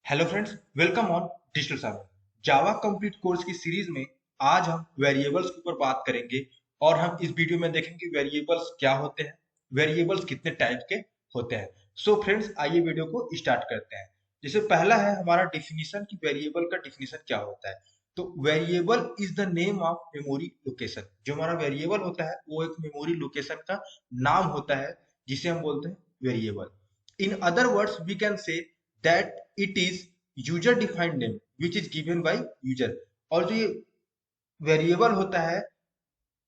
Hello friends, welcome on digital Sagar. Java complete course की series में आज हम वेरिएबल्स के ऊपर बात करेंगे और हम इस वीडियो में देखेंगे वेरिएबल्स क्या होते हैं, वेरिएबल्स कितने टाइप के होते हैं। सो फ्रेंड्स, आइए वीडियो को स्टार्ट करते हैं। जैसे पहला है हमारा डिफिनीशन कि वेरिएबल का डिफिनीशन क्या होता है। तो variable is the name of memory location. जो हमारा वेरिएबल होता है वो एक मेमोरी लोकेशन का नाम होता है जिसे हम बोलते हैं variable. In other words, we can say that it is user defined name which is given by user। और जो ये वेरिएबल होता है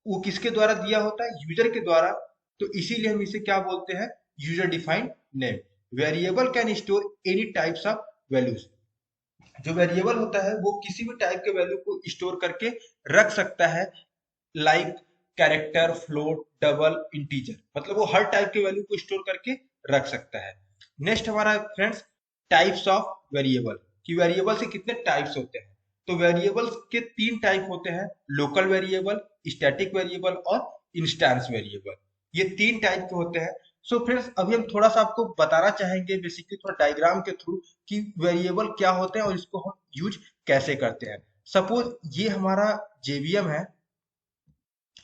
वो किसके द्वारा दिया होता है? यूजर के द्वारा। तो इसीलिए हम इसे क्या बोलते हैं? User defined name. Variable can store any types of values. जो वेरिएबल होता है वो किसी भी टाइप के वैल्यू को स्टोर करके रख सकता है, like character, float, double, integer. मतलब वो हर टाइप के वैल्यू को स्टोर करके रख सकता है। नेक्स्ट हमारा फ्रेंड्स टाइप्स ऑफ वेरिएबल, कि वेरिएबल से कितने टाइप्स होते हैं। तो वेरिएबल्स के तीन टाइप होते हैं, लोकल वेरिएबल, स्टैटिक वेरिएबल और इंस्टेंस वेरिएबल। ये तीन टाइप के होते हैं। सो फ्रेंड्स, अभी हम थोड़ा सा आपको बताना चाहेंगे बेसिकली थोड़ा डायग्राम के थ्रू कि वेरिएबल क्या होते हैं और इसको हम यूज कैसे करते हैं। सपोज ये हमारा जेवीएम है,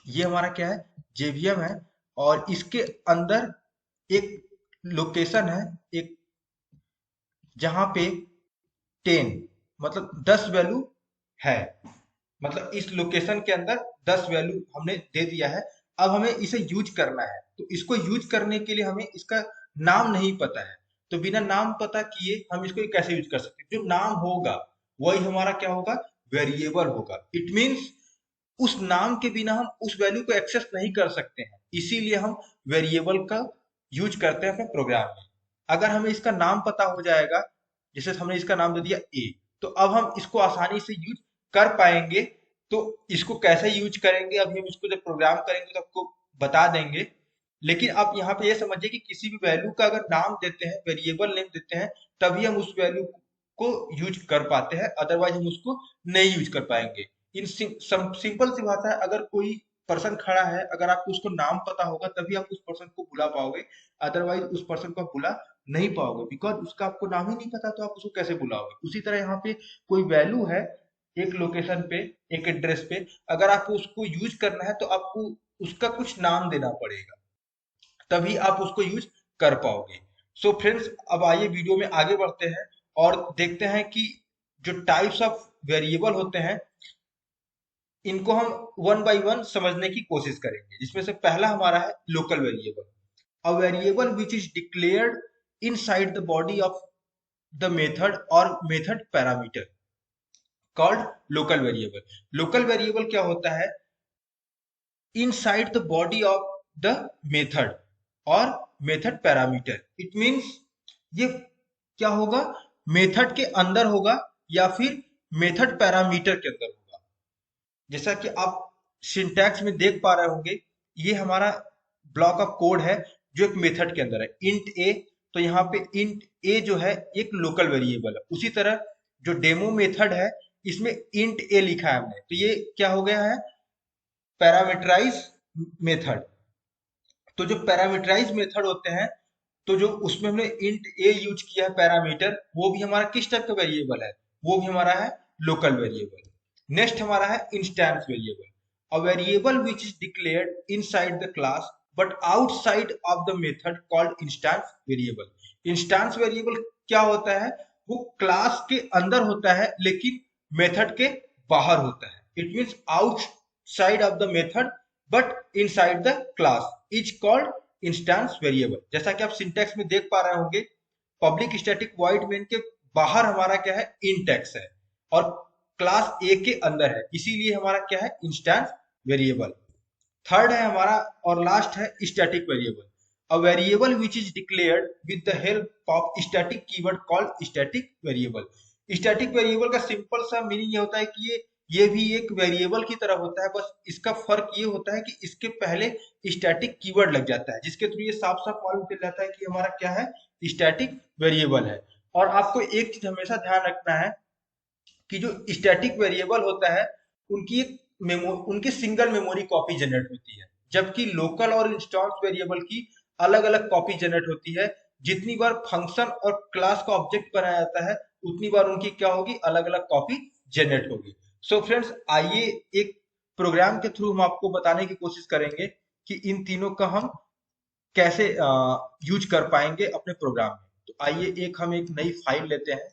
ये हमारा क्या है? जेवीएम है। और इसके अंदर एक लोकेशन है, एक जहां पे 10 मतलब 10 वैल्यू है। मतलब इस लोकेशन के अंदर 10 वैल्यू हमने दे दिया है। अब हमें इसे यूज करना है, तो इसको यूज करने के लिए हमें इसका नाम नहीं पता है। तो बिना नाम पता किए हम इसको कैसे यूज कर सकते हैं? जो नाम होगा वही हमारा क्या होगा? वेरिएबल होगा। इट मीन्स उस नाम के बिना हम उस वैल्यू को एक्सेस नहीं कर सकते हैं, इसीलिए हम वेरिएबल का यूज करते हैं अपने प्रोग्राम में। अगर हमें इसका नाम पता हो जाएगा, जैसे हमने इसका नाम दे दिया ए, तो अब हम इसको आसानी से यूज कर पाएंगे। तो इसको कैसे यूज करेंगे अभी हम इसको जब प्रोग्राम करेंगे तो आपको बता देंगे। लेकिन आप यहाँ पे ये समझिए कि किसी भी वैल्यू का अगर नाम देते हैं, वेरिएबल नेम देते हैं, तभी हम उस वैल्यू को यूज कर पाते हैं, अदरवाइज हम उसको नहीं यूज कर पाएंगे। इन सिंपल सी बात है, अगर कोई पर्सन खड़ा है, अगर आपको उसको नाम पता होगा तभी आप उस पर्सन को बुला पाओगे, अदरवाइज उस पर्सन को आप बुला नहीं पाओगे, बिकॉज उसका आपको नाम ही नहीं पता, तो आप उसको कैसे बुलाओगे। उसी तरह यहाँ पे कोई वैल्यू है एक लोकेशन पे, एक एड्रेस पे, अगर आपको उसको यूज करना है तो आपको उसका कुछ नाम देना पड़ेगा, तभी आप उसको यूज कर पाओगे। सो फ्रेंड्स, अब आइए वीडियो में आगे बढ़ते हैं और देखते हैं कि जो टाइप्स ऑफ वेरिएबल होते हैं इनको हम वन बाय वन समझने की कोशिश करेंगे। जिसमें से पहला हमारा है local variable. A variable which is declared inside the body of the method और method parameter called local variable. Local variable क्या होता है? Inside the body of the method और मेथड पैरामीटर। इट मीन्स ये क्या होगा? मेथड के अंदर होगा या फिर मेथड पैरामीटर के अंदर होगा। जैसा कि आप सिंटैक्स में देख पा रहे होंगे, ये हमारा ब्लॉक ऑफ कोड है जो एक मेथड के अंदर है, इंट ए। तो यहाँ पे इंट ए जो है एक लोकल वेरिएबल है। उसी तरह जो डेमो मेथड है इसमें इंट ए लिखा है हमने, तो ये क्या हो गया है? Parameterise method. तो जो पैरामीटराइज मेथड होते हैं, तो जो उसमें हमने इंट ए यूज किया है पैरामीटर, वो भी हमारा किस टाइप का वेरिएबल है? वो भी हमारा है लोकल वेरिएबल। नेक्स्ट हमारा है instance variable. A variable which is declared inside the class but outside of the method called instance variable. Instance variable क्या होता है? वो क्लास के अंदर होता है लेकिन मेथड के बाहर होता है। It means outside of the method but inside the class is called instance variable. जैसा कि आप सिंटैक्स में देख पा रहे होंगे, पब्लिक स्टैटिक वॉइड मेन के बाहर हमारा क्या है? इंटेक्स है, और क्लास ए के अंदर है, इसीलिए हमारा क्या है? Instance variable. थर्ड है हमारा और लास्ट है static variable. A variable which is declared with the help of static keyword called static variable. Static variable का सिंपल सा मीनिंग ये होता है कि ये भी एक वेरिएबल की तरह होता है, बस इसका फर्क ये होता है कि इसके पहले स्टैटिक कीवर्ड लग जाता है, जिसके थ्रू ये साफ साफ मालूम चल जाता है कि हमारा क्या है? स्टैटिक वेरिएबल है। और आपको एक चीज हमेशा ध्यान रखना है कि जो स्टैटिक वेरिएबल होता है उनकी एक उनकी सिंगल मेमोरी कॉपी जनरेट होती है, जबकि लोकल और इंस्टेंस वेरिएबल की अलग अलग कॉपी जनरेट होती है। जितनी बार फंक्शन और क्लास का ऑब्जेक्ट बनाया जाता है उतनी बार उनकी क्या होगी, अलग अलग कॉपी जनरेट होगी। सो फ्रेंड्स, आइए एक प्रोग्राम के थ्रू हम आपको बताने की कोशिश करेंगे कि इन तीनों का हम कैसे यूज कर पाएंगे अपने प्रोग्राम में। तो आइए हम एक नई फाइल लेते हैं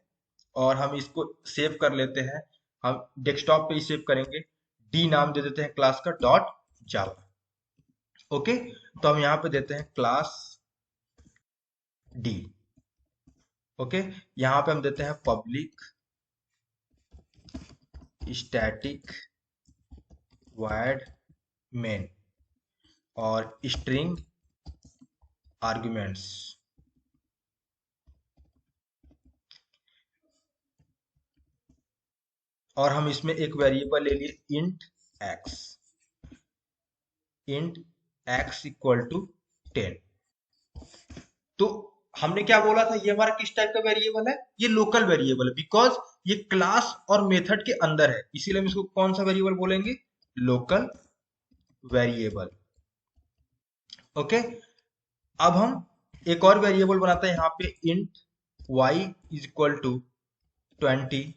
और हम इसको सेव कर लेते हैं। हम डेस्कटॉप पे ही सेव करेंगे। डी नाम दे देते हैं क्लास का, डॉट जावा। ओके, तो हम यहाँ पे देते हैं क्लास डी। ओके, यहाँ पे हम देते हैं पब्लिक स्टैटिक वॉइड मेन और स्ट्रिंग आर्गुमेंट्स। और हम इसमें एक वेरिएबल ले लिए इंट एक्स इक्वल टू 10। तो हमने क्या बोला था, ये हमारा किस टाइप का वेरिएबल है, ये लोकल वेरिएबल है, बिकॉज ये क्लास और मेथड के अंदर है, इसीलिए हम इसको कौन सा वेरिएबल बोलेंगे, लोकल वेरिएबल। ओके, अब हम एक और वेरिएबल बनाते हैं यहाँ पे, int y is equal to 20।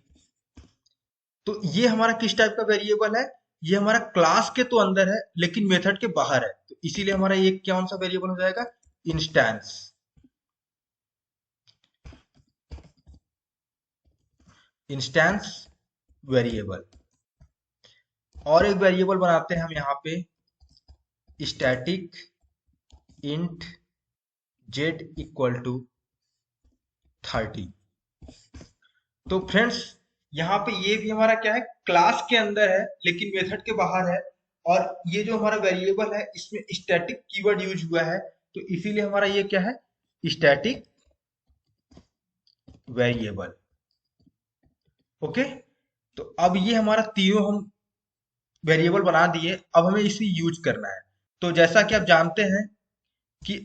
तो ये हमारा किस टाइप का वेरिएबल है, ये हमारा क्लास के तो अंदर है लेकिन मेथड के बाहर है, तो इसीलिए हमारा ये कौन सा वेरिएबल हो जाएगा, इंस्टेंस वेरिएबल। और एक वेरिएबल बनाते हैं हम यहाँ पे, static int z equal to 30। तो फ्रेंड्स, यहाँ पे ये भी हमारा क्या है, क्लास के अंदर है लेकिन मेथड के बाहर है। और ये जो हमारा वेरिएबल है इसमें स्टैटिक कीवर्ड यूज हुआ है, तो इसीलिए हमारा ये क्या है, स्टैटिक वेरिएबल। ओके, तो अब ये हमारा तीनों हम वेरिएबल बना दिए, अब हमें इसे यूज करना है। तो जैसा कि आप जानते हैं कि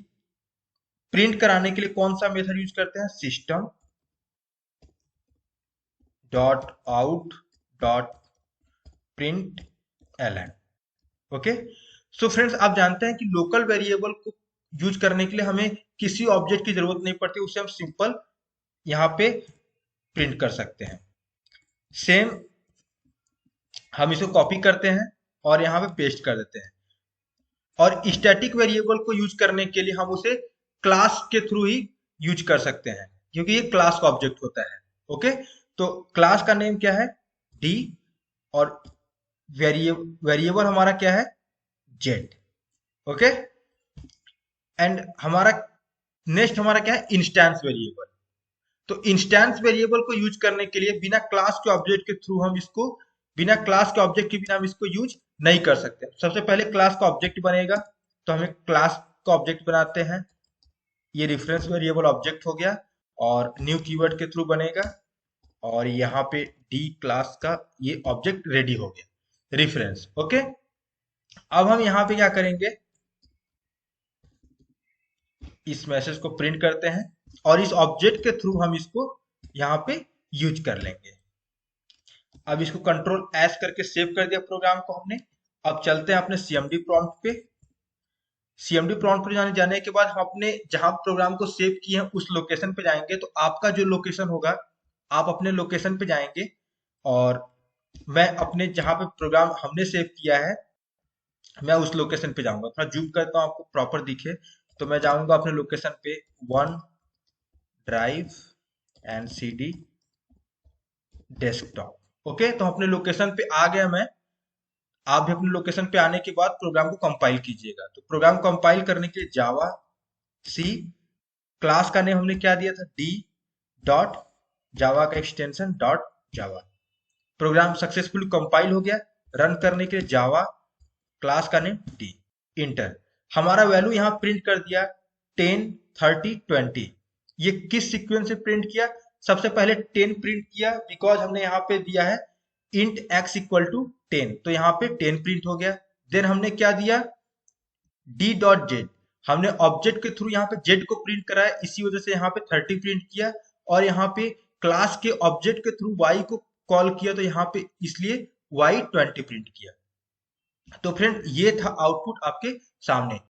प्रिंट कराने के लिए कौन सा मेथड यूज करते हैं, system dot out dot println. Okay, so friends, आप जानते हैं कि लोकल वेरिएबल को यूज करने के लिए हमें किसी ऑब्जेक्ट की जरूरत नहीं पड़ती, उसे हम सिंपल यहाँ पे प्रिंट कर सकते हैं। सेम हम इसको कॉपी करते हैं और यहाँ पे पेस्ट कर देते हैं। और स्टैटिक वेरिएबल को यूज करने के लिए हम उसे क्लास के थ्रू ही यूज कर सकते हैं, क्योंकि ये क्लास का ऑब्जेक्ट होता है। ओके, तो क्लास का नेम क्या है, डी, और वेरिएबल हमारा क्या है, जेड। ओके, एंड हमारा नेक्स्ट हमारा क्या है, इंस्टेंस वेरिएबल। तो इंस्टेंस वेरिएबल को यूज करने के लिए बिना क्लास के ऑब्जेक्ट के थ्रू हम इसको, बिना क्लास के ऑब्जेक्ट के बिना हम इसको यूज नहीं कर सकते। सबसे पहले क्लास का ऑब्जेक्ट बनेगा, तो हमें क्लास का ऑब्जेक्ट बनाते हैं। ये रेफरेंस वेरिएबल ऑब्जेक्ट हो गया और न्यू कीवर्ड के थ्रू बनेगा, और यहाँ पे डी क्लास का ये ऑब्जेक्ट रेडी हो गया, रेफरेंस। ओके, अब हम यहाँ पे क्या करेंगे, इस मैसेज को प्रिंट करते हैं और इस ऑब्जेक्ट के थ्रू हम इसको यहाँ पे यूज कर लेंगे। अब इसको कंट्रोल एस करके सेव कर दिया प्रोग्राम को हमने। अब चलते हैं अपने सीएमडी प्रॉम्प्ट पे। सीएमडी प्रॉम्प्ट पे जाने के बाद हम अपने जहां प्रोग्राम को सेव किए हैं उस लोकेशन पे जाएंगे। तो आपका जो लोकेशन होगा, आप अपने लोकेशन पे जाएंगे और मैं अपने जहां पे प्रोग्राम हमने सेव किया है मैं उस लोकेशन पे जाऊंगा। थोड़ा जूम करता हूँ आपको प्रॉपर दिखे। तो मैं जाऊंगा अपने लोकेशन पे, one drive and CD desktop. Okay, तो अपने लोकेशन पे आ गया मैं। आप भी अपने लोकेशन पे आने के बाद प्रोग्राम को कंपाइल कीजिएगा। तो प्रोग्राम कंपाइल करने के लिए जावा सी, क्लास का नेम हमने क्या दिया था, डी डॉट जावा का extension dot Java. Program successfully compile हो गया। रन करने के लिए जावा, क्लास का नेम डी, इंटर। हमारा वैल्यू यहाँ प्रिंट कर दिया 10, 30, 20। ये किस सीक्वेंस से प्रिंट किया, सबसे पहले 10 प्रिंट किया, बिकॉज हमने यहाँ पे दिया है इंट x इक्वल टू 10, तो यहाँ पे 10 प्रिंट हो गया। देन हमने क्या दिया, d डॉट जेड, हमने ऑब्जेक्ट के थ्रू यहाँ पे z को प्रिंट कराया, इसी वजह से यहाँ पे 30 प्रिंट किया। और यहाँ पे क्लास के ऑब्जेक्ट के थ्रू y को कॉल किया, तो यहाँ पे इसलिए y 20 प्रिंट किया। तो फ्रेंड, ये था आउटपुट आपके सामने।